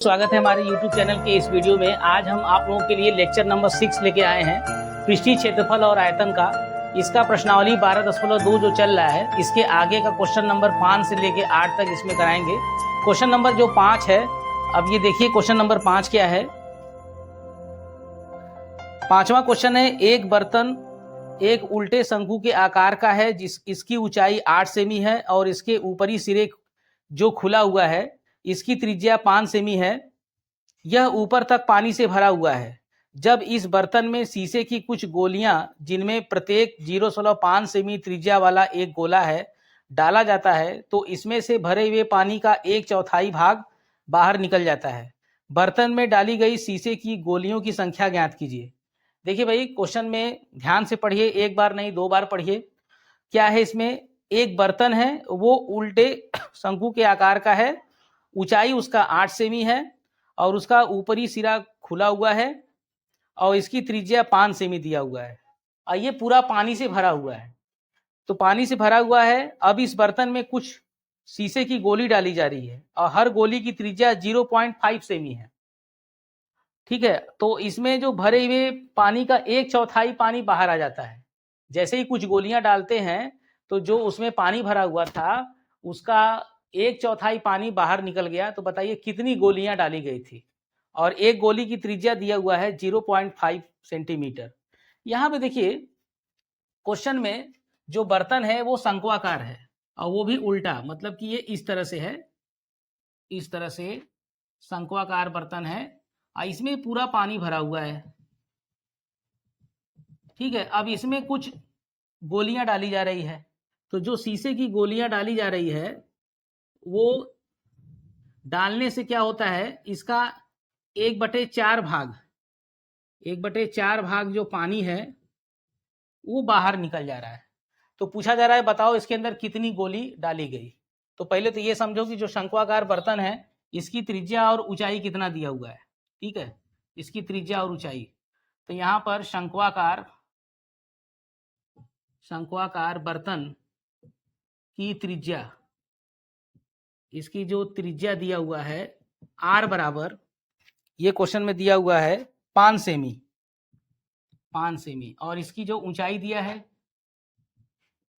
स्वागत है हमारे YouTube चैनल के इस वीडियो में। आज हम आप लोगों के लिए लेक्चर नंबर 6 लेके आए हैं, पृष्ठीय क्षेत्रफल और आयतन का। इसका प्रश्नावली 12.2 जो चल रहा है, इसके आगे का क्वेश्चन नंबर 5 से लेके 8 तक इसमें कराएंगे। क्वेश्चन नंबर जो 5 है, अब ये देखिए क्वेश्चन नंबर 5 क्या है। पांचवा क्वेश्चन है, एक बर्तन एक उल्टे शंकु के आकार का है, इसकी ऊंचाई 8 सेमी है और इसके ऊपरी सिरे जो खुला हुआ है इसकी त्रिज्या 5 सेमी है। यह ऊपर तक पानी से भरा हुआ है। जब इस बर्तन में शीशे की कुछ गोलियां, जिनमें प्रत्येक 0.5 सेमी त्रिज्या वाला एक गोला है, डाला जाता है तो इसमें से भरे हुए पानी का 1/4 भाग बाहर निकल जाता है। बर्तन में डाली गई शीशे की गोलियों की संख्या ज्ञात कीजिए। देखिए भाई, क्वेश्चन में ध्यान से पढ़िए, एक बार नहीं 2 बार पढ़िए। क्या है इसमें, एक बर्तन है, वो उल्टे शंकु के आकार का है, ऊंचाई उसका 8 सेमी है और उसका ऊपरी सिरा खुला हुआ है और इसकी त्रिज्या 5 सेमी दिया हुआ है और ये पूरा पानी से भरा हुआ है। तो पानी से भरा हुआ है। अब इस बर्तन में कुछ शीशे की गोली डाली जा रही है और हर गोली की त्रिज्या 0.5 सेमी है। ठीक है, तो इसमें जो भरे हुए पानी का 1/4 पानी बाहर आ जाता है। जैसे ही कुछ गोलियां डालते हैं तो जो उसमें पानी भरा हुआ था उसका 1/4 पानी बाहर निकल गया। तो बताइए कितनी गोलियां डाली गई थी। और एक गोली की त्रिज्या दिया हुआ है 0.5 सेंटीमीटर। यहाँ पे देखिए क्वेश्चन में जो बर्तन है वो शंक्वाकार है और वो भी उल्टा, मतलब कि ये इस तरह से है, इस तरह से शंक्वाकार बर्तन है और इसमें पूरा पानी भरा हुआ है। ठीक है, अब इसमें कुछ गोलियां डाली जा रही है। तो जो शीशे की गोलियां डाली जा रही है वो डालने से क्या होता है, इसका 1/4 भाग, 1/4 भाग जो पानी है वो बाहर निकल जा रहा है। तो पूछा जा रहा है बताओ इसके अंदर कितनी गोली डाली गई। तो पहले तो ये समझो कि जो शंक्वाकार बर्तन है इसकी त्रिज्या और ऊंचाई कितना दिया हुआ है। ठीक है, इसकी त्रिज्या और ऊंचाई। तो यहाँ पर शंक्वाकार बर्तन की त्रिज्या, इसकी जो त्रिज्या दिया हुआ है r बराबर, ये क्वेश्चन में दिया हुआ है 5 सेमी, 5 सेमी। और इसकी जो ऊंचाई दिया है,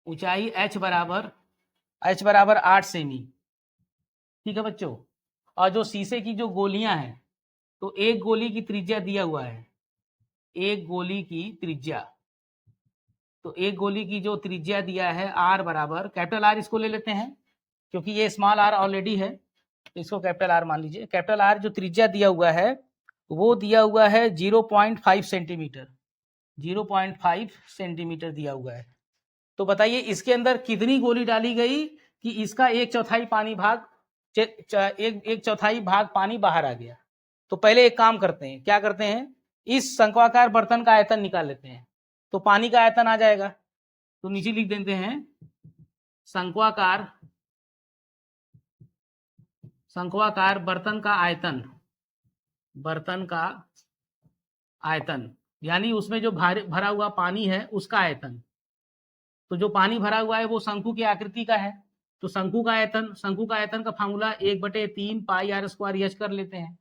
ऊंचाई h बराबर 8 सेमी। ठीक है बच्चों, और जो शीशे की जो गोलियां हैं, तो एक गोली की त्रिज्या दिया हुआ है, एक गोली की त्रिज्या। तो एक गोली की जो त्रिज्या दिया है r बराबर, कैपिटल R इसको ले लेते हैं क्योंकि ये स्मॉल r ऑलरेडी है, तो इसको कैपिटल R मान लीजिए। कैपिटल R जो त्रिज्या दिया हुआ है वो दिया हुआ है 0.5 सेंटीमीटर, 0.5 सेंटीमीटर दिया हुआ है। तो बताइए इसके अंदर कितनी गोली डाली गई कि इसका 1/4 पानी भाग, 1/4 भाग पानी बाहर आ गया। तो पहले एक काम करते हैं, क्या करते हैं, इस शंक्वाकार बर्तन का आयतन निकाल लेते हैं। तो पानी का आयतन आ जाएगा। तो नीचे लिख देते हैं शंक्वाकार बर्तन का आयतन, बर्तन का आयतन यानी उसमें जो भरा हुआ पानी है उसका आयतन। तो जो पानी भरा हुआ है वो शंकु की आकृति का है, तो शंकु का आयतन का फार्मूला 1/3 पाई r स्क्वायर h कर लेते हैं।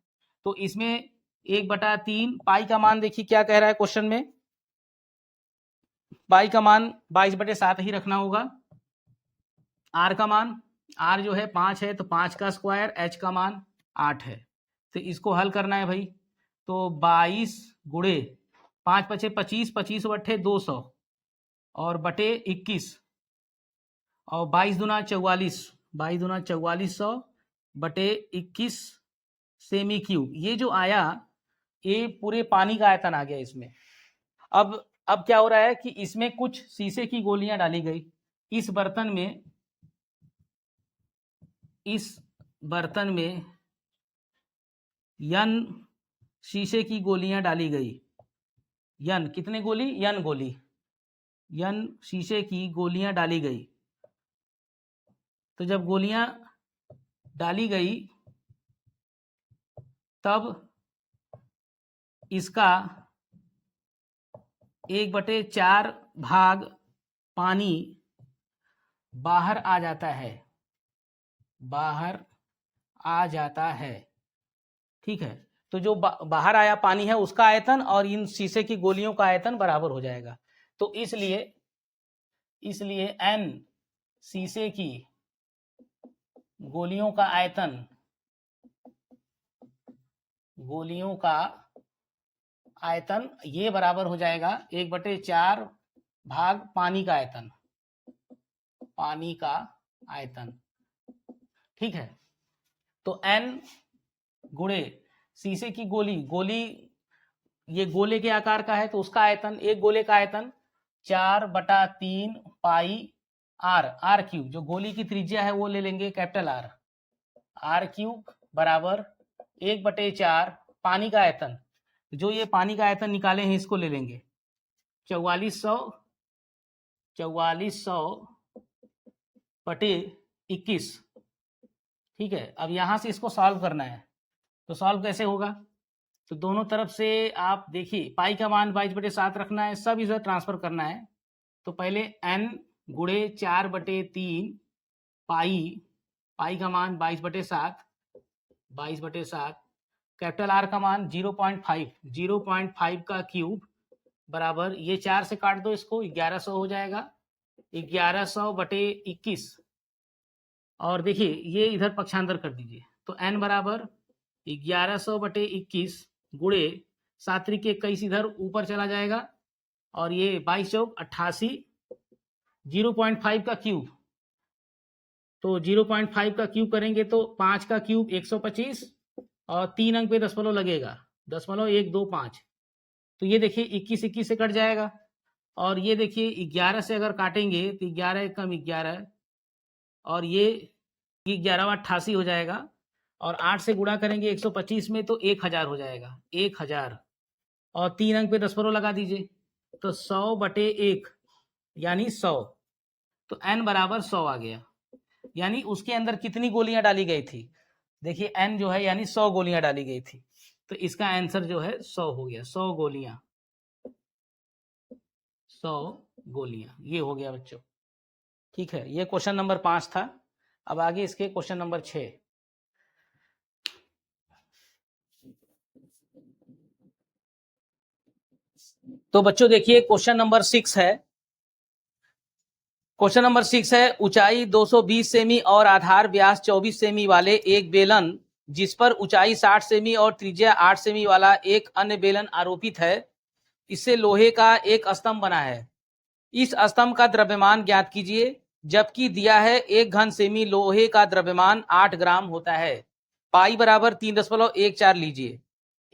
तो इसमें 1/3 पाई का मान देखिए क्या कह रहा है क्वेश्चन में, पाई का मान 22/7 ही रखना होगा। r का मान, r जो है 5 है तो 5 का स्क्वायर, h का मान 8 है। तो इसको हल करना है भाई। तो 22 गुणे 5 × 5 = 25, 25 × 8 = 200 और बटे 21 और 22 दूना 44, 22 दूना 4400 बटे 21 सेमी क्यूब। ये जो आया ये पूरे पानी का आयतन आ गया इसमें। अब क्या हो रहा है कि इसमें कुछ शीशे की गोलियां डाली गई। इस बर्तन में n शीशे की गोलियां डाली गई। n कितने गोली, n गोली, n शीशे की गोलियां डाली गई। तो जब गोलियां डाली गई तब इसका 1/4 भाग पानी बाहर आ जाता है, बाहर आ जाता है। ठीक है, तो जो बाहर आया पानी है उसका आयतन और इन शीशे की गोलियों का आयतन बराबर हो जाएगा। तो इसलिए n शीशे की गोलियों का आयतन ये बराबर हो जाएगा 1/4 भाग पानी का आयतन। ठीक है, तो n गुणे शीशे की गोली ये गोले के आकार का है तो उसका आयतन, एक गोले का आयतन 4/3 पाई r क्यूब, जो गोली की त्रिज्या है वो ले लेंगे कैपिटल R क्यूब बराबर 1/4 पानी का आयतन, जो ये पानी का आयतन निकाले हैं इसको ले लेंगे 4400/21। ठीक है, अब यहां से इसको सॉल्व करना है, तो सॉल्व कैसे होगा? तो दोनों तरफ से आप देखिए पाई का मान 22/7 रखना है, सब इधर ट्रांसफर करना है। तो पहले n गुणे 4/3 पाई का मान 22/7 कैपिटल R का मान 0.5 का क्यूब बराबर, ये 4 से काट दो इसको, 1100 हो जाएगा, 1100/21। और देखिए ये इधर पक्षांतर कर दीजिए, तो n बराबर 1100/21 गुणे 7 × 21 इधर ऊपर चला जाएगा, और ये 22 चौक 88, 0.5 का क्यूब, तो 0.5 का क्यूब करेंगे तो 5 का क्यूब 125 और 3 अंक पे दशमलव लगेगा, 0.125। तो ये देखिए 21 से कट जाएगा, और ये देखिए 11 से अगर काटेंगे तो 11 कम 11, और ये 11वां 88 हो जाएगा, और 8 से गुणा करेंगे 125 में तो 1000 हो जाएगा, 1000, और 3 अंक पे दशमलव लगा दीजिए, तो 100/1 यानी 100, तो n बराबर 100 आ गया। यानी उसके अंदर कितनी गोलियां डाली गई थी? देखिए n जो है यानी 100 गोलियां डाली गई थी, तो इसका आंसर जो है 100 हो गया, 100 गोलियां ये हो गया बच्चों। ठीक है, ये क्वेश्चन नंबर 5 था। अब आगे इसके क्वेश्चन नंबर 6। तो बच्चों देखिए क्वेश्चन नंबर 6 है। क्वेश्चन नंबर 6 है, ऊंचाई 220 सेमी और आधार व्यास 24 सेमी वाले एक बेलन जिस पर ऊंचाई 60 सेमी और त्रिज्या 8 सेमी वाला एक अन्य बेलन आरोपित है, इससे लोहे का एक स्तंभ बना है। इस स्तंभ का द्रव्यमान ज्ञात कीजिए, जबकि दिया है 1 घन सेमी लोहे का द्रव्यमान 8 ग्राम होता है। पाई बराबर 3.14 लीजिए।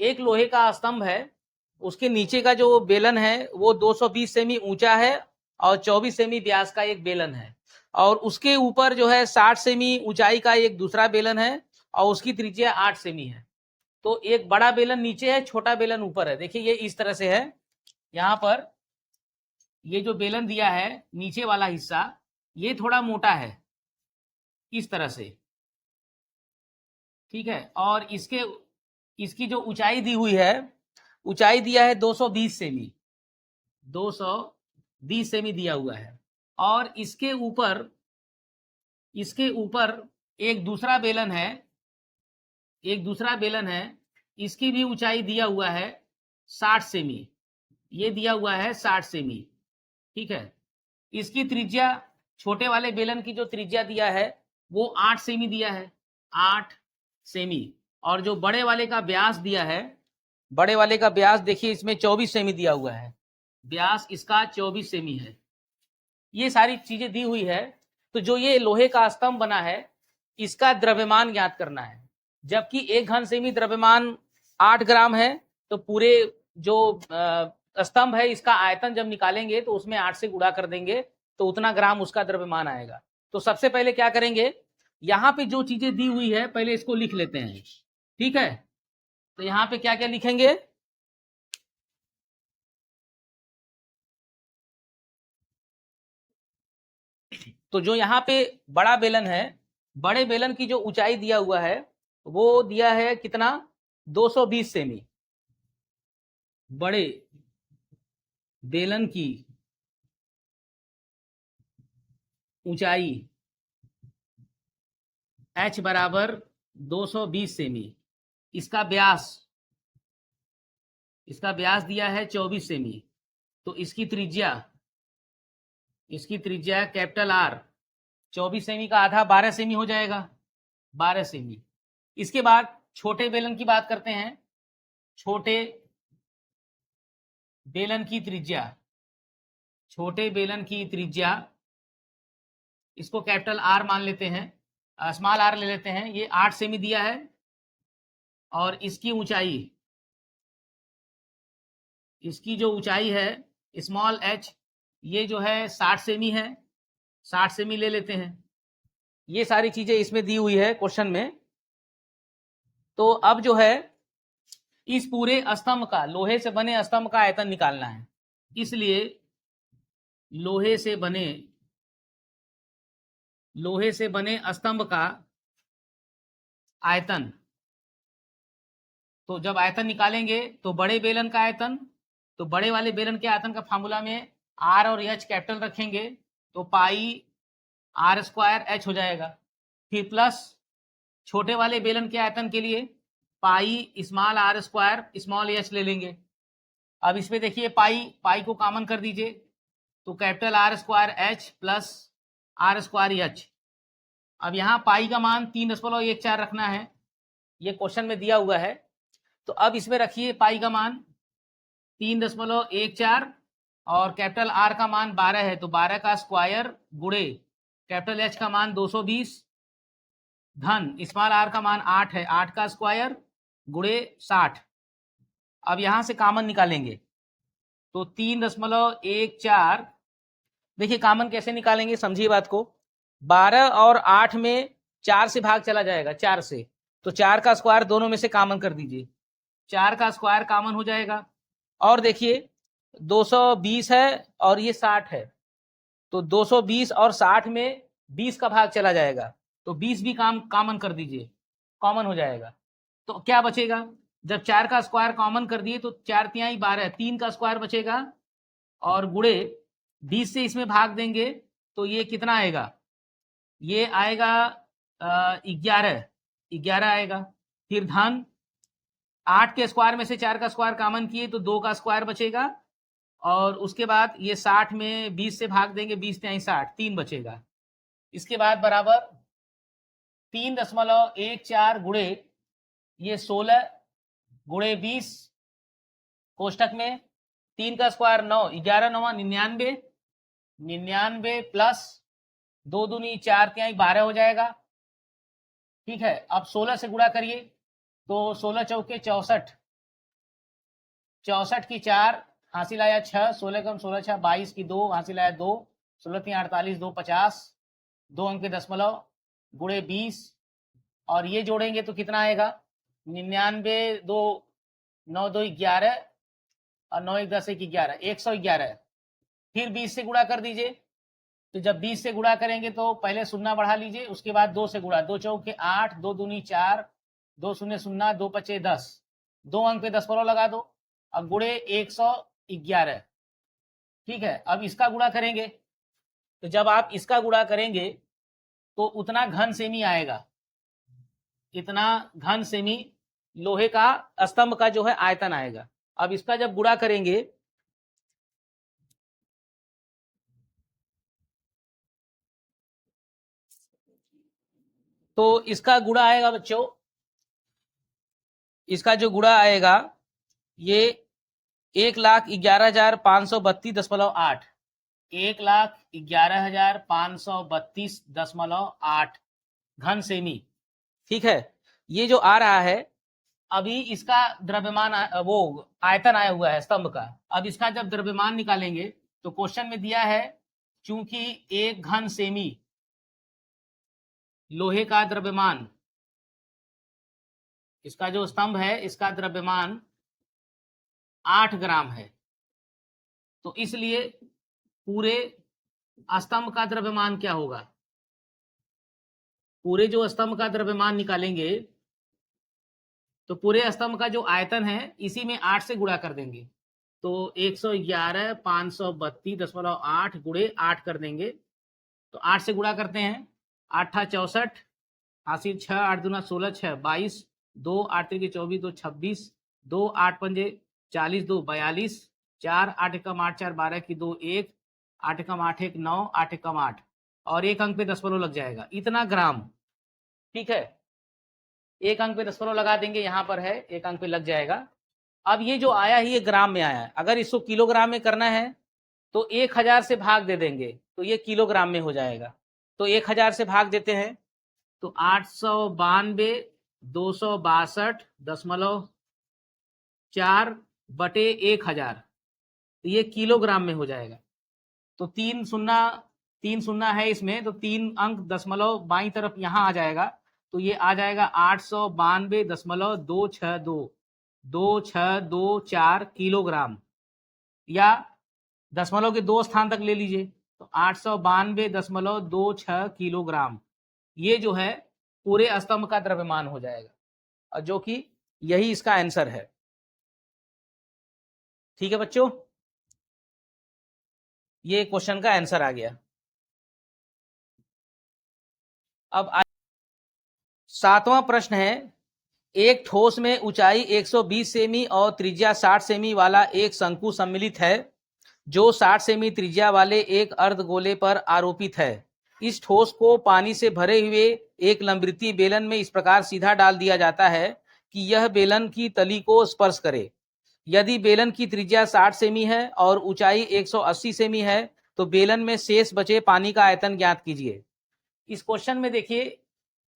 एक लोहे का स्तंभ है, उसके नीचे का जो बेलन है वो 220 सेमी ऊंचा है और 24 सेमी व्यास का एक बेलन है, और उसके ऊपर जो है 60 सेमी ऊंचाई का एक दूसरा बेलन है और उसकी त्रिज्या 8 सेमी है। तो एक बड़ा बेलन नीचे है, छोटा बेलन ऊपर है। देखिए ये इस तरह से है, यहाँ पर ये जो बेलन दिया है नीचे वाला हिस्सा ये थोड़ा मोटा है इस तरह से, ठीक है, और इसकी जो ऊंचाई दी हुई है, ऊंचाई दिया है 220 सेमी, 220 सेमी दिया हुआ है, और इसके ऊपर एक दूसरा बेलन है, इसकी भी ऊंचाई दिया हुआ है 60 सेमी, ये दिया हुआ है 60 सेमी, ठीक है। इसकी त्रिज्या, छोटे वाले बेलन की जो त्रिज्या दिया है वो 8 सेमी दिया है, 8 सेमी, और जो बड़े वाले का व्यास दिया है, बड़े वाले का व्यास देखिए इसमें 24 सेमी दिया हुआ है, व्यास इसका 24 सेमी है। ये सारी चीजें दी हुई है। तो जो ये लोहे का स्तंभ बना है इसका द्रव्यमान ज्ञात करना है, जबकि 1 घन सेमी द्रव्यमान 8 ग्राम है, तो पूरे जो स्तंभ है इसका आयतन जब निकालेंगे तो उसमें 8 से गुणा कर देंगे तो उतना ग्राम उसका द्रव्यमान आएगा। तो सबसे पहले क्या करेंगे, यहाँ पे जो चीजें दी हुई है पहले इसको लिख लेते हैं, ठीक है। तो यहाँ पे क्या क्या लिखेंगे, तो जो यहाँ पे बड़ा बेलन है, बड़े बेलन की जो ऊंचाई दिया हुआ है वो दिया है कितना, 220 सेमी। बड़े बेलन की ऊंचाई h बराबर 220 सेमी, इसका व्यास दिया है 24 सेमी, तो इसकी त्रिज्या कैपिटल आर 24 सेमी का आधा 12 सेमी हो जाएगा, 12 सेमी। इसके बाद छोटे बेलन की बात करते हैं। छोटे बेलन की त्रिज्या इसको कैपिटल आर मान लेते हैं, स्मॉल आर ले लेते हैं। ये 8 सेमी दिया है और इसकी जो ऊंचाई है स्मॉल एच, ये जो है 60 सेमी है, 60 सेमी ले लेते हैं। ये सारी चीजें इसमें दी हुई है क्वेश्चन में। तो अब जो है इस पूरे स्तंभ का, लोहे से बने स्तंभ का आयतन निकालना है। इसलिए लोहे से बने स्तंभ का आयतन, तो जब आयतन निकालेंगे तो बड़े बेलन का आयतन, तो बड़े वाले बेलन के आयतन का फार्मूला में आर और एच कैपिटल रखेंगे, तो पाई आर स्क्वायर एच हो जाएगा। फिर प्लस छोटे वाले बेलन के आयतन के लिए pi small r square small h ले लेंगे। अब इसमें देखिए पाई को कॉमन कर दीजिए, तो capital r square h plus r square h. अब यहाँ पाई का मान 3.14 रखना है, ये क्वेश्चन में दिया हुआ है। तो अब इसमें रखिए पाई का मान 3.14 और कैपिटल आर का मान 12 है, तो 12 का स्क्वायर गुणे कैपिटल एच का मान 220 धन स्मॉल आर का मान 8 है, 8 का स्क्वायर गुणे 60। अब यहां से कॉमन निकालेंगे तो 3.14, देखिए कॉमन कैसे निकालेंगे समझिए बात को। 12 और 8 में 4 से भाग चला जाएगा, 4 से, तो 4 का स्क्वायर दोनों में से कॉमन कर दीजिए, 4 का स्क्वायर कॉमन हो जाएगा। और देखिए 220 है और ये 60 है, तो 220 और 60 में 20 का भाग चला जाएगा, तो 20 भी कॉमन कर दीजिए, कॉमन हो जाएगा। तो क्या बचेगा, जब 4 का स्क्वायर कॉमन कर दिए तो 4 तिहाई 12, 3 का स्क्वायर बचेगा और गुणे 20 से इसमें भाग देंगे तो ये कितना आएगा, ये आएगा 11 आएगा। फिर धन 8 के स्क्वायर में से 4 का स्क्वायर कॉमन किए तो 2 का स्क्वायर बचेगा, और उसके बाद ये 60 में 20 से भाग देंगे, 20 तिहाई 60, 3 बचेगा। इसके बाद बराबर 3.14 गुणे ये 16 गुणे 20 कोष्टक में 3 का स्क्वायर 9, 11 9 99 प्लस 2 दूनी 4 तिहाई 12 हो जाएगा। ठीक है, अब 16 से गुणा करिए तो 16 चौके 64, 64 की 4 हासिल आया 6, 16 कम 16 6 22 की 2 हासिल आया 2, 16 3 48 2 50, 2 अंक के दशमलव गुणे 20, और ये जोड़ेंगे तो कितना आएगा 99 2 9 2 11 और 9 1 10 1 11, 111। फिर 20 से गुणा कर दीजिए, तो जब 20 से गुणा करेंगे तो पहले शून्य बढ़ा लीजिए, उसके बाद 2 से गुणा, 2 चौके 8, 2 दूनी 4, 2 शून्य 0, 2 पचे 10, 2 अंक पे दशमलव लगा दो और गुणे 111। ठीक है, अब इसका गुणा करेंगे, तो जब आप इसका गुणा करेंगे तो उतना घन सेमी आएगा, इतना घन सेमी लोहे का स्तंभ का जो है आयतन आएगा। अब इसका जब गुणा करेंगे तो इसका गुणा आएगा बच्चों, इसका जो गुणा आएगा ये 1,11,532.8, 1,11,532.8 घन सेमी। ठीक है, ये जो आ रहा है, अभी इसका द्रव्यमान वो आयतन आया हुआ है स्तंभ का। अब इसका जब द्रव्यमान निकालेंगे तो क्वेश्चन में दिया है, चूंकि 1 घन सेमी लोहे का द्रव्यमान, इसका जो स्तंभ है इसका द्रव्यमान 8 ग्राम है, तो इसलिए पूरे स्तंभ का द्रव्यमान क्या होगा, पूरे जो स्तंभ का द्रव्यमान निकालेंगे तो पूरे स्तंभ का जो आयतन है इसी में 8 से गुणा कर देंगे, तो 111,532.8 गुणे 8 कर देंगे, तो 8 से गुणा करते हैं, 8 64 हासिल 6, 8 दूना 16 6 22, 2 8 त्रिके 24, 2 26, 2 8 पंजे 40, 2 42, 4 8 एकम 8 4 12 की 2 1, 8 एकम 8 1 9, 8 एकम 8 और एक अंक पे दशमलव लग जाएगा, इतना ग्राम। ठीक है, एक अंक पे दशमलव लगा देंगे, यहाँ पर है एक अंक पे लग जाएगा। अब ये जो आया है ये ग्राम में आया है, अगर इसको किलोग्राम में करना है तो 1000 से भाग दे देंगे तो ये किलोग्राम में हो जाएगा। तो 1000 से भाग देते हैं तो 892,262.4 बटे 1000, ये किलोग्राम में हो जाएगा। तो 3 शून्य है इसमें, तो 3 अंक दशमलव बाईं तरफ यहाँ आ जाएगा, तो ये आ जाएगा 892.26224 किलोग्राम, या दशमलव के 2 स्थान तक ले लीजिए तो 892.26 किलोग्राम, ये जो है पूरे स्तंभ का द्रव्यमान हो जाएगा, और जो कि यही इसका आंसर है। ठीक है बच्चों, ये क्वेश्चन का आंसर आ गया। अब 7वां प्रश्न है, एक ठोस में ऊंचाई 120 सेमी और त्रिज्या 60 सेमी वाला एक शंकु सम्मिलित है जो 60 सेमी त्रिज्या वाले एक अर्धगोले पर आरोपित है। इस ठोस को पानी से भरे हुए एक लंबवृत्तीय बेलन में इस प्रकार सीधा डाल दिया जाता है कि यह बेलन की तली को स्पर्श करे। यदि बेलन की त्रिज्या 60 सेमी है और ऊंचाई 180 सेमी है तो बेलन में शेष बचे पानी का आयतन ज्ञात कीजिए। इस क्वेश्चन में देखिए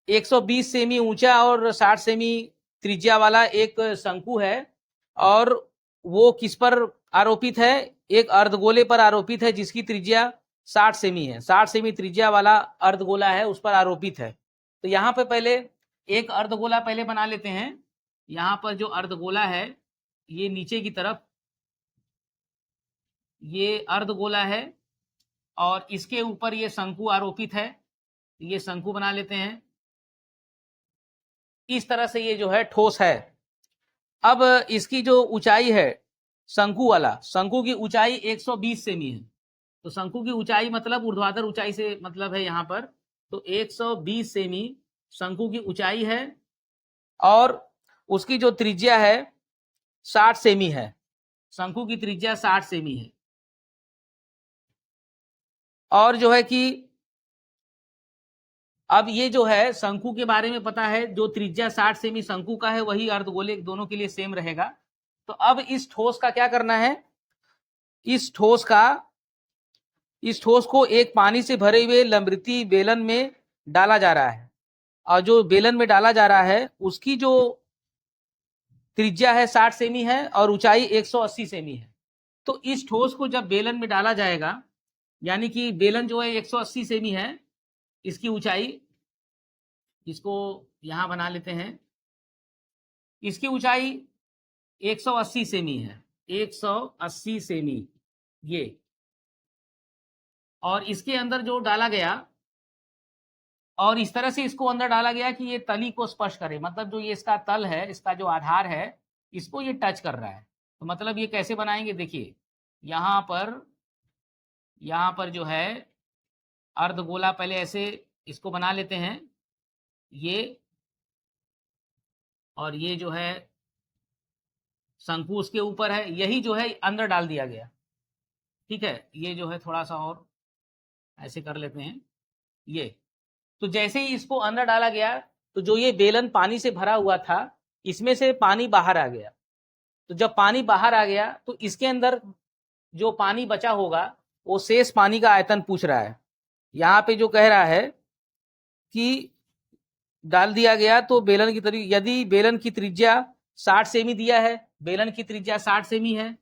120 सेमी ऊंचा और 60 सेमी त्रिज्या वाला एक शंकु है, और वो किस पर आरोपित है? एक अर्धगोले पर आरोपित है जिसकी त्रिज्या 60 सेमी है। 60 सेमी त्रिज्या वाला अर्धगोला है, उस पर आरोपित है। तो यहाँ पे पहले एक अर्धगोला पहले बना लेते हैं। यहाँ पर जो अर्धगोला है ये नीचे की तरफ ये अर्धगोला है और इसके ऊपर ये शंकु आरोपित है, ये शंकु बना लेते हैं। इस तरह से ये जो है ठोस है। अब इसकी जो ऊंचाई है शंकु वाला, शंकु की ऊंचाई 120 सेमी है। तो शंकु की ऊंचाई मतलब ऊर्ध्वाधर ऊंचाई से मतलब है यहाँ पर, तो 120 सेमी शंकु की ऊंचाई है और उसकी जो त्रिज्या है 60 सेमी है। शंकु की त्रिज्या 60 सेमी है और जो है कि अब ये जो है शंकु के बारे में पता है, जो त्रिज्या 60 सेमी शंकु का है वही अर्धगोले दोनों के लिए सेम रहेगा। तो अब इस ठोस का क्या करना है? इस ठोस को एक पानी से भरे हुए लंबवृत्तीय बेलन में डाला जा रहा है, और जो बेलन में डाला जा रहा है उसकी जो त्रिज्या है 60 सेमी है और ऊंचाई 180 सेमी है। तो इस ठोस को जब बेलन में डाला जाएगा, यानी कि बेलन जो है 180 सेमी है, इसकी ऊंचाई, इसको यहां बना लेते हैं, इसकी ऊंचाई 180 सेमी है, 180 सेमी ये, और इसके अंदर जो डाला गया, और इस तरह से इसको अंदर डाला गया कि ये तली को स्पर्श करे, मतलब जो ये इसका तल है, इसका जो आधार है, इसको ये टच कर रहा है। तो मतलब ये कैसे बनाएंगे? देखिए यहाँ पर जो है अर्धगोला पहले ऐसे इसको बना लेते हैं, ये, और ये जो है शंकु उसके ऊपर है, यही जो है अंदर डाल दिया गया। ठीक है, ये जो है थोड़ा सा और ऐसे कर लेते हैं ये। तो जैसे ही इसको अंदर डाला गया तो जो ये बेलन पानी से भरा हुआ था इसमें से पानी बाहर आ गया। तो जब पानी बाहर आ गया तो इसके अंदर जो पानी बचा होगा वो शेष पानी का आयतन पूछ रहा है। यहाँ पे जो कह रहा है कि डाल दिया गया तो बेलन की तरीके, यदि बेलन की त्रिज्या 60 सेमी दिया है, बेलन की त्रिज्या 60 सेमी है,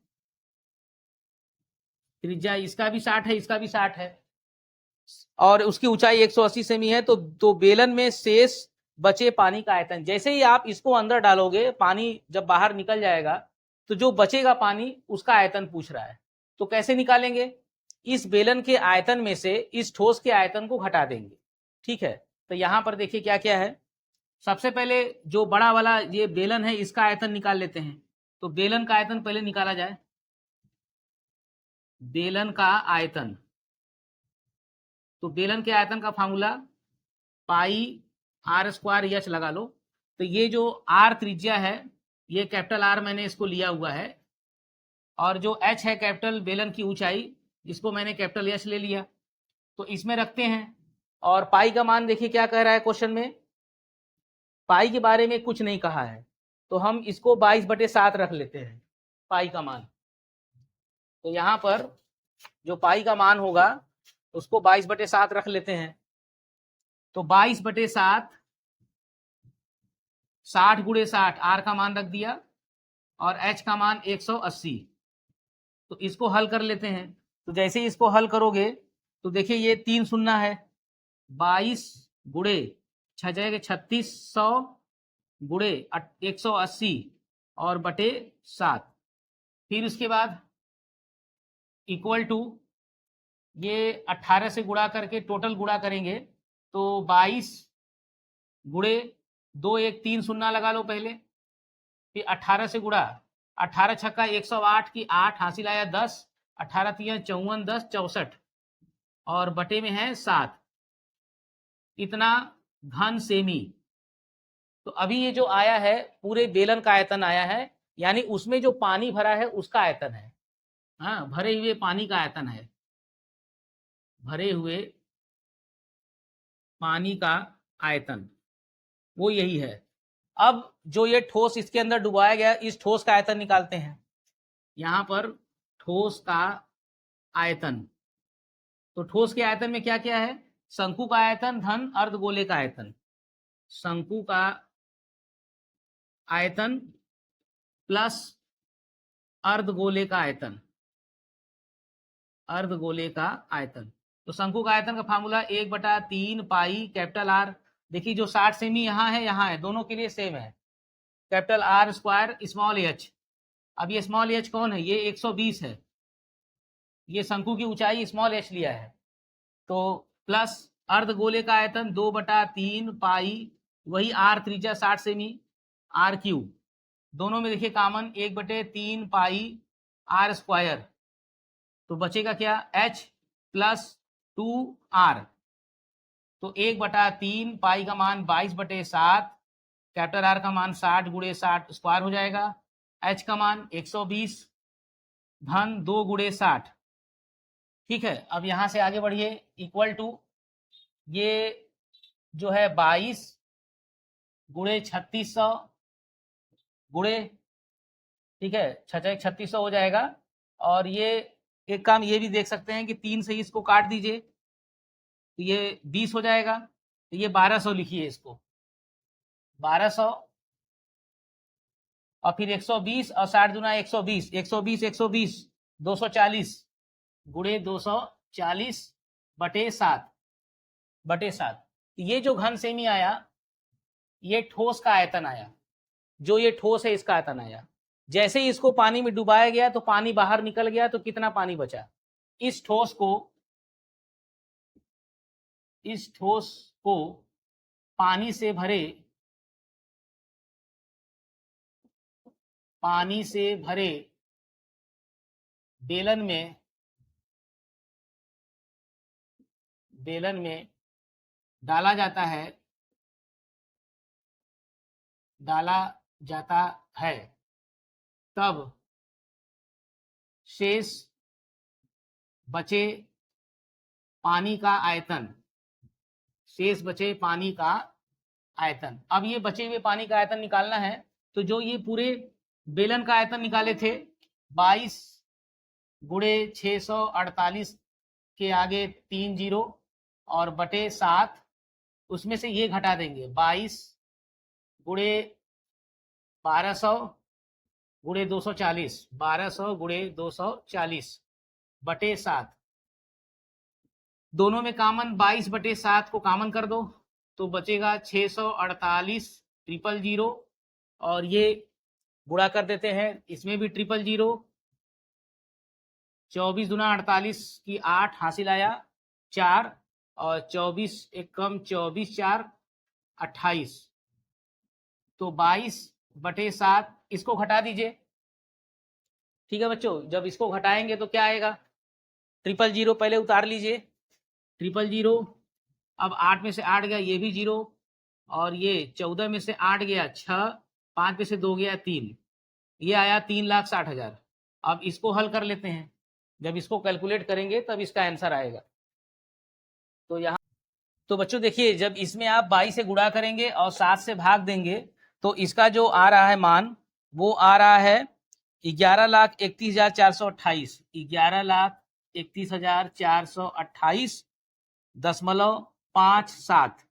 त्रिज्या इसका भी 60 है, इसका भी 60 है, और उसकी ऊंचाई 180 सेमी है, तो बेलन में शेष बचे पानी का आयतन, जैसे ही आप इसको अंदर डालोगे पानी जब बाहर निकल जाएगा तो जो बचेगा पानी उसका आयतन पूछ रहा है। तो कैसे निकालेंगे? इस बेलन के आयतन में से इस ठोस के आयतन को घटा देंगे। ठीक है, तो यहां पर देखिए क्या क्या है। सबसे पहले जो बड़ा वाला ये बेलन है इसका आयतन निकाल लेते हैं। तो बेलन का आयतन पहले निकाला जाए। बेलन का आयतन, तो बेलन के आयतन का फार्मूला पाई r² h लगा लो। तो ये जो आर त्रिज्या है, ये कैपिटल आर मैंने इसको लिया हुआ है, और जो एच है कैपिटल बेलन की ऊंचाई, जिसको मैंने कैपिटल एच ले लिया, तो इसमें रखते हैं। और पाई का मान देखिए क्या कह रहा है क्वेश्चन में, पाई के बारे में कुछ नहीं कहा है, तो हम इसको 22/7 रख लेते हैं पाई का मान। तो यहाँ पर जो पाई का मान होगा उसको 22/7 रख लेते हैं। तो 22/7 60 × 60 आर का मान रख दिया और एच का मान 180। तो इसको हल कर लेते हैं। तो जैसे ही इसको हल करोगे तो देखिए ये 3 शून्य है, 22 गुणे 6 जाएगा 3600 गुणे 180 और बटे 7। फिर उसके बाद इक्वल टू ये 18 से गुणा करके टोटल गुणा करेंगे तो 22 गुणे 2 1 3 शून्य लगा लो पहले, फिर 18 से गुणा, 18 छक्का 108 की 8 हासिल आया 10, 18 3 54 10 64 और बटे में है 7, इतना घन सेमी। तो अभी ये जो आया है पूरे बेलन का आयतन आया है, यानी उसमें जो पानी भरा है उसका आयतन है। हाँ, भरे हुए पानी का आयतन है, भरे हुए पानी का आयतन वो यही है। अब जो ये ठोस इसके अंदर डुबाया गया, इस ठोस का आयतन निकालते हैं। यहां पर ठोस का आयतन, तो ठोस के आयतन में क्या क्या है, शंकु का आयतन धन अर्धगोले का आयतन, शंकु का आयतन प्लस अर्धगोले का आयतन, अर्धगोले का आयतन। तो शंकु का आयतन का फार्मूला 1/3 पाई कैपिटल आर, देखिए जो 60 सेमी यहाँ है दोनों के लिए सेम है, capital r square small H. अब ये स्मॉल एच कौन है, ये 120 है, ये शंकु की ऊंचाई स्मॉल एच लिया है। तो प्लस अर्धगोले का आयतन 2/3 पाई, वही आर त्रिज्या 60 सेमी आर क्यूब, दोनों में देखिए कॉमन 1/3 पाई आर स्क्वायर, तो बचेगा क्या h प्लस 2r। तो 1/3 पाई का मान 22/7, कैपिटल आर का मान 60 × 60 स्क्वायर हो जाएगा, h का मान 120 धन 2 × 60। ठीक है, अब यहां से आगे बढ़िए, इक्वल टू ये जो है 22 × 3600 गुणे, ठीक है 3600 हो जाएगा। और ये एक काम ये भी देख सकते हैं कि 3 से इसको काट दीजिए तो ये 20 हो जाएगा, तो ये 1200 लिखिए इसको, 1200 और फिर 120 और 60 दूना 120, 120 120 240 गुणे 240 बटे 7। ये जो घन सेमी आया ये ठोस का आयतन आया, जो ये ठोस है इसका आयतन आया। जैसे ही इसको पानी में डुबाया गया तो पानी बाहर निकल गया, तो कितना पानी बचा, इस ठोस को पानी से भरे बेलन में डाला जाता है, तब शेष बचे पानी का आयतन, अब ये बचे हुए पानी का आयतन निकालना है। तो जो ये पूरे बेलन का आयतन निकाले थे 22 × 648 के आगे 3 जीरो और बटे 7, उसमें से ये घटा देंगे 22 × 1200 × 240, 1200 × 240 बटे 7, दोनों में कॉमन 22/7 को कॉमन कर दो तो बचेगा 648 000 और ये गुणा कर देते हैं, इसमें भी 000, 24 दूना 48 की 8 हासिल आया 4 और 24 एक कम 24 4 28, तो 22/7 इसको घटा दीजिए। ठीक है बच्चों, जब इसको घटाएंगे तो क्या आएगा, 000 पहले उतार लीजिए, 000, अब 8 में से 8 गया, ये भी 0, और ये 14 में से 8 गया 6, 5 में से 2 गया 3, ये आया 3,60,000। अब इसको हल कर लेते हैं, जब इसको कैलकुलेट करेंगे तब इसका आंसर आएगा। तो यहाँ तो बच्चों देखिए, जब इसमें आप 22 से गुणा करेंगे और 7 से भाग देंगे तो इसका जो आ रहा है मान वो आ रहा है 11,31,428, 11,31,428.57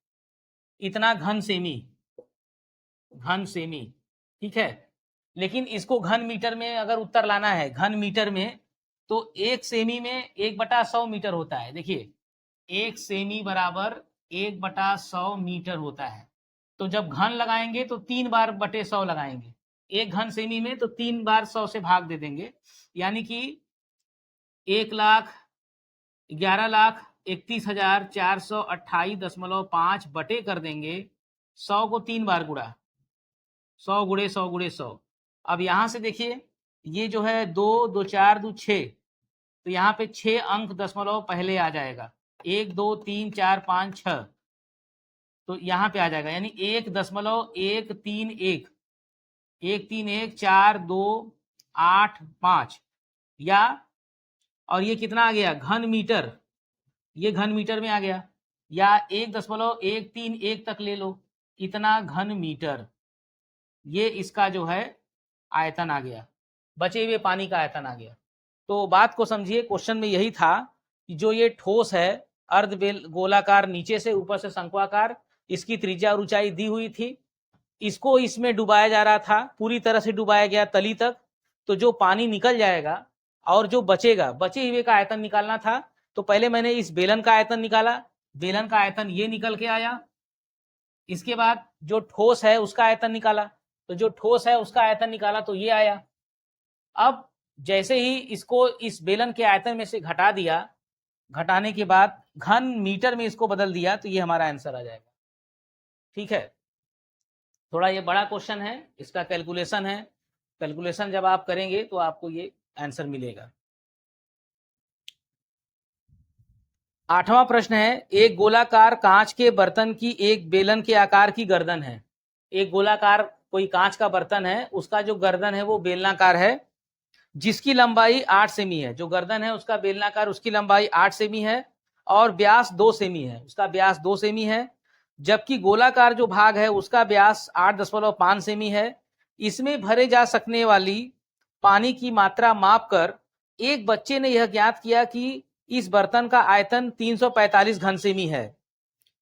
इतना घन सेमी, ठीक है। लेकिन इसको घन मीटर में अगर उत्तर लाना है, घन मीटर में, तो 1 सेमी में 1/100 मीटर होता है। देखिए 1 सेमी बराबर 1/100 मीटर होता है। तो जब घन लगाएंगे तो 3 बार बटे 100 लगाएंगे, 1 घन सेमी में तो 3 बार 100 से भाग दे देंगे, यानी कि 1,11,31,428.5 बटे कर देंगे 100 को 3 बार गुणा, 100 गुणे 100 गुणे 100। अब यहाँ से देखिए ये जो है 2 2 4 2 6, तो यहाँ पे 6 अंक दशमलव पहले आ जाएगा, 1 2 3 4 5 6, तो यहाँ पे आ जाएगा, यानी 1.131, 131 4 2 8 5, या और ये कितना आ गया घन मीटर, ये घन मीटर में आ गया, या 1.131 तक ले लो, इतना घन मीटर, ये इसका जो है आयतन आ गया, बचे हुए पानी का आयतन आ गया। तो बात को समझिए, क्वेश्चन में यही था कि जो ये ठोस है अर्ध गोलाकार, नीचे से ऊपर से शंक्वाकार, इसकी त्रिज्या और ऊंचाई दी हुई थी, इसको इसमें डुबाया जा रहा था, पूरी तरह से डुबाया गया तली तक, तो जो पानी निकल जाएगा और जो बचेगा, बचे हुए का आयतन निकालना था। तो पहले मैंने इस बेलन का आयतन निकाला, बेलन का आयतन ये निकल के आया, इसके बाद जो ठोस है उसका आयतन निकाला, तो जो ठोस है उसका आयतन निकाला तो ये आया। अब जैसे ही इसको इस बेलन के आयतन में से घटा दिया, घटाने के बाद घन मीटर में इसको बदल दिया, तो ये हमारा आंसर आ जाएगा, ठीक है। थोड़ा ये बड़ा क्वेश्चन है, इसका कैलकुलेशन है, कैलकुलेशन जब आप करेंगे तो आपको ये आंसर मिलेगा। 8वां प्रश्न है, एक गोलाकार कांच के बर्तन की एक बेलन के आकार की गर्दन है। एक गोलाकार कोई कांच का बर्तन है, उसका जो गर्दन है वो बेलनाकार है, जिसकी लंबाई 8 सेमी है। जो गर्दन है उसका बेलनाकार, उसकी लंबाई 8 सेमी है और व्यास 2 सेमी है, उसका व्यास 2 सेमी है। जबकि गोलाकार जो भाग है उसका व्यास 8.5 सेमी है। इसमें भरे जा सकने वाली पानी की मात्रा मापकर एक बच्चे ने यह ज्ञात किया कि इस बर्तन का आयतन 345 घन सेमी है।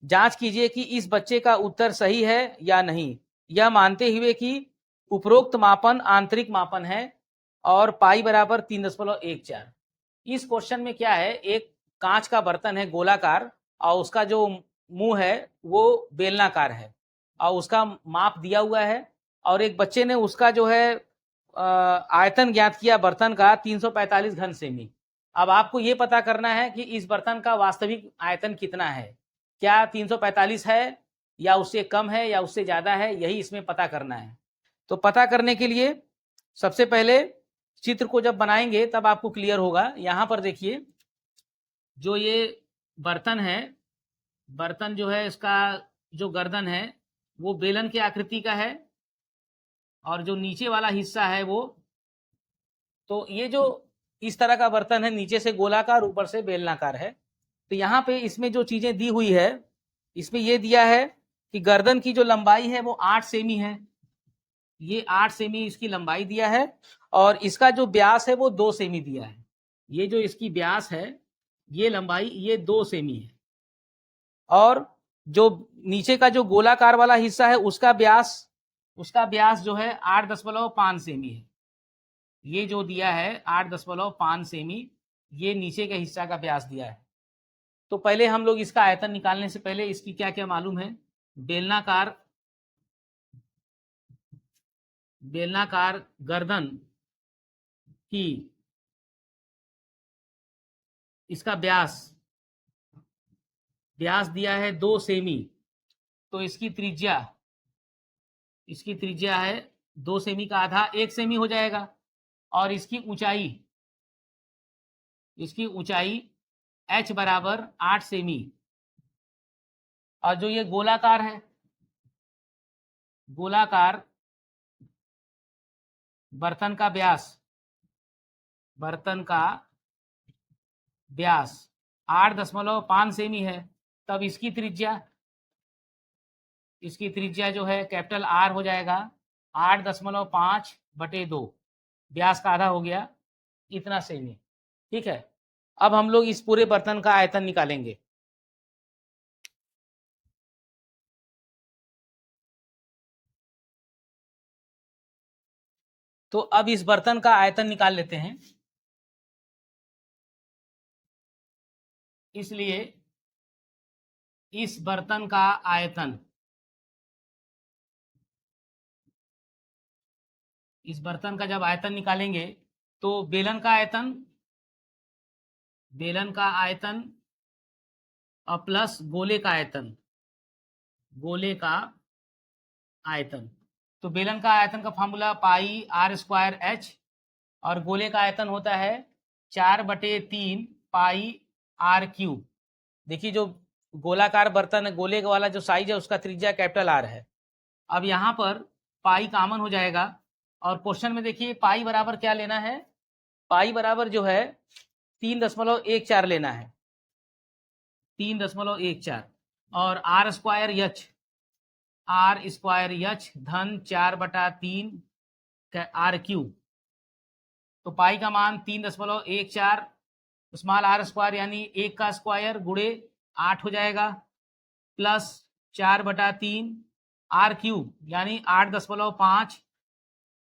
जांच कीजिए कि इस बच्चे का उत्तर सही है या नहीं, यह मानते हुए कि उपरोक्त मापन आंतरिक मापन है और पाई बराबर 3.14। इस क्वेश्चन में क्या है, एक कांच का बर्तन है गोलाकार और उसका जो मुंह है वो बेलनाकार है और उसका माप दिया हुआ है, और एक बच्चे ने उसका जो है आयतन ज्ञात किया बर्तन का 345 घन सेमी। अब आपको ये पता करना है कि इस बर्तन का वास्तविक आयतन कितना है, क्या 345 है या उससे कम है या उससे ज्यादा है, यही इसमें पता करना है। तो पता करने के लिए सबसे पहले चित्र को जब बनाएंगे तब आपको क्लियर होगा। यहाँ पर देखिए, जो ये बर्तन है, बर्तन जो है इसका जो गर्दन है वो बेलन की आकृति का है, और जो नीचे वाला हिस्सा है वो, तो ये जो इस तरह का बर्तन है, नीचे से गोलाकार ऊपर से बेलनाकार है। तो यहाँ पे इसमें जो चीजें दी हुई है, इसमें ये दिया है कि गर्दन की जो लंबाई है वो 8 सेमी है, ये 8 सेमी इसकी लंबाई दिया है, और इसका जो व्यास है वो 2 सेमी दिया है। ये जो इसकी व्यास है, ये लंबाई ये 2 सेमी है, और जो नीचे का जो गोलाकार वाला हिस्सा है उसका व्यास जो है 8.5 सेमी है। ये जो दिया है 8.5 सेमी, ये नीचे के हिस्सा का व्यास दिया है। तो पहले हम लोग इसका आयतन निकालने से पहले इसकी क्या क्या मालूम है। बेलनाकार गर्दन की इसका व्यास दिया है 2 सेमी, तो इसकी त्रिज्या है 2 सेमी का आधा 1 सेमी हो जाएगा, और इसकी ऊंचाई h बराबर 8 सेमी, और जो ये गोलाकार है गोलाकार बर्तन का व्यास 8.5 सेमी है, तब इसकी त्रिज्या जो है कैपिटल आर हो जाएगा 8.5/2, व्यास का आधा हो गया, इतना सेमी। ठीक है, अब हम लोग इस पूरे बर्तन का आयतन निकालेंगे। तो अब इस बर्तन का आयतन निकाल लेते हैं। इसलिए इस बर्तन का आयतन, इस बर्तन का जब आयतन निकालेंगे तो बेलन का आयतन और प्लस गोले का आयतन। तो बेलन का आयतन का formula pi r square h, और गोले का आयतन होता है 4/3 पाई आर क्यूब। देखिए जो गोलाकार बर्तन है, गोले वाला जो साइज है उसका त्रिज्या कैपिटल आर है। अब यहाँ पर पाई कॉमन हो जाएगा, और क्वेश्चन में देखिए पाई बराबर क्या लेना है, पाई बराबर जो है 3.14 लेना है, 3.14, और आर स्क्वायर यच धन 4/3 आर क्यूब। तो पाई का मान 3.14 स्मॉल आर स्क्वायर यानी 1 का स्क्वायर गुणे 8 हो जाएगा, प्लस 4/3 आर क्यूब यानी 8.5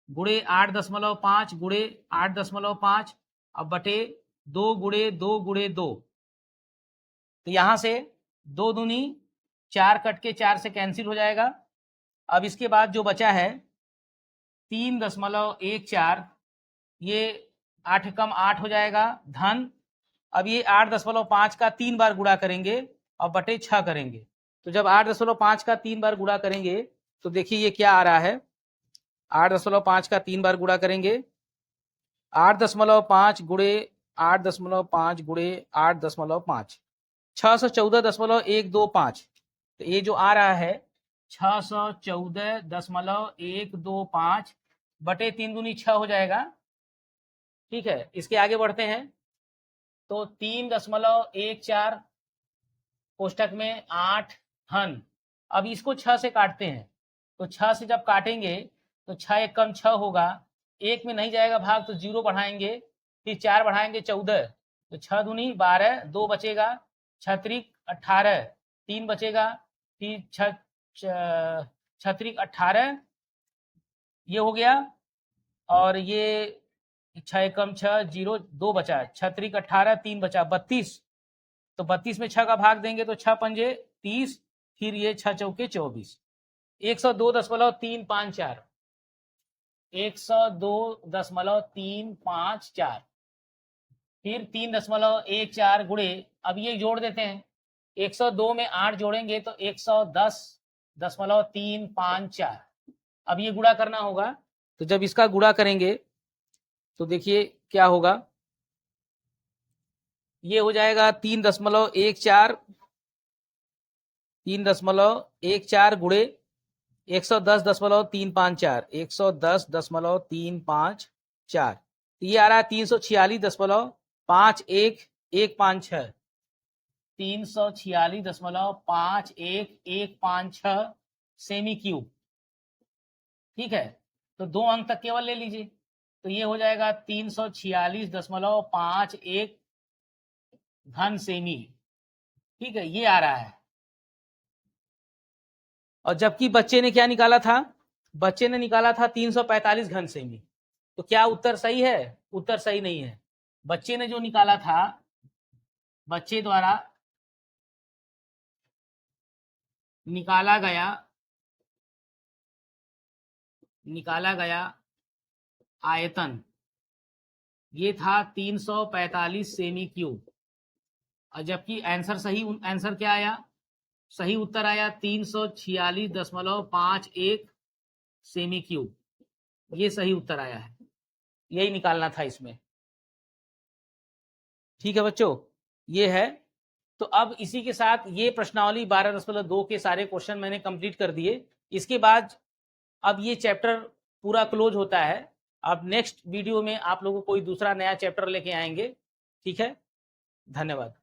गुणे 8.5 गुणे 8.5 अब बटे 2 गुणे 2 गुणे 2। तो यहाँ से 2 दूनी 4 कट के 4 से कैंसिल हो जाएगा। अब इसके बाद जो बचा है 3.14, ये 8 कम 8 हो जाएगा, धन अब ये 8.5 का 3 बार गुणा करेंगे और बटे 6 करेंगे। तो जब 8.5 का 3 बार गुणा करेंगे तो देखिए ये क्या आ रहा है, 8.5 का 3 बार गुणा करेंगे, 8.5 गुणे 8.5 गुणे 8.5, 614.125। तो ये जो आ रहा है 614.125 बटे 3 दूनी 6 हो जाएगा। ठीक है, इसके आगे बढ़ते हैं तो 3.14 कोष्टक में 8 धन, अब इसको 6 से काटते हैं, तो 6 से जब काटेंगे तो 6 एक कम 6 होगा, 1 में नहीं जाएगा भाग तो 0 बढ़ाएंगे, फिर 4 बढ़ाएंगे 14, तो 6 दूनी 12, 2 बचेगा, 6 त्रिक 18, 3 बचेगा, फिर 6 त्रिक 18 ये हो गया, और ये 6 एकम 6 0 2 बचा, 6 त्रिक 18 3 बचा 32, तो 32 में 6 का भाग देंगे तो 6 पंजे 30, फिर ये 6 चौके 24, 102.354, 102.354, फिर 3.14 गुणे, अब ये जोड़ देते हैं, 102 में 8 जोड़ेंगे तो 110.354, अब ये गुणा करना होगा। तो जब इसका गुणा करेंगे तो देखिए क्या होगा, ये हो जाएगा 3.14 गुणे 110.354, 110.354, तो ये आ रहा है 346.51156, 346.51156 सेमी क्यूब। ठीक है, तो 2 अंक तक केवल ले लीजिए, तो ये हो जाएगा 346.51 घन सेमी। ठीक है, ये आ रहा है। और जबकि बच्चे ने क्या निकाला था, बच्चे ने निकाला था 345 घन सेमी। तो क्या उत्तर सही है? उत्तर सही नहीं है। बच्चे ने जो निकाला था, बच्चे द्वारा निकाला गया आयतन ये था 345 सेमी क्यूब, और जबकि आंसर क्या आया, सही उत्तर आया 346.51 सेमी क्यूब, ये सही उत्तर आया है, यही निकालना था इसमें। ठीक है बच्चों, ये है। तो अब इसी के साथ ये प्रश्नावली 12.2 के सारे क्वेश्चन मैंने कंप्लीट कर दिए। इसके बाद अब ये चैप्टर पूरा क्लोज होता है। अब नेक्स्ट वीडियो में आप लोगों को कोई दूसरा नया चैप्टर लेके आएंगे। ठीक है, धन्यवाद।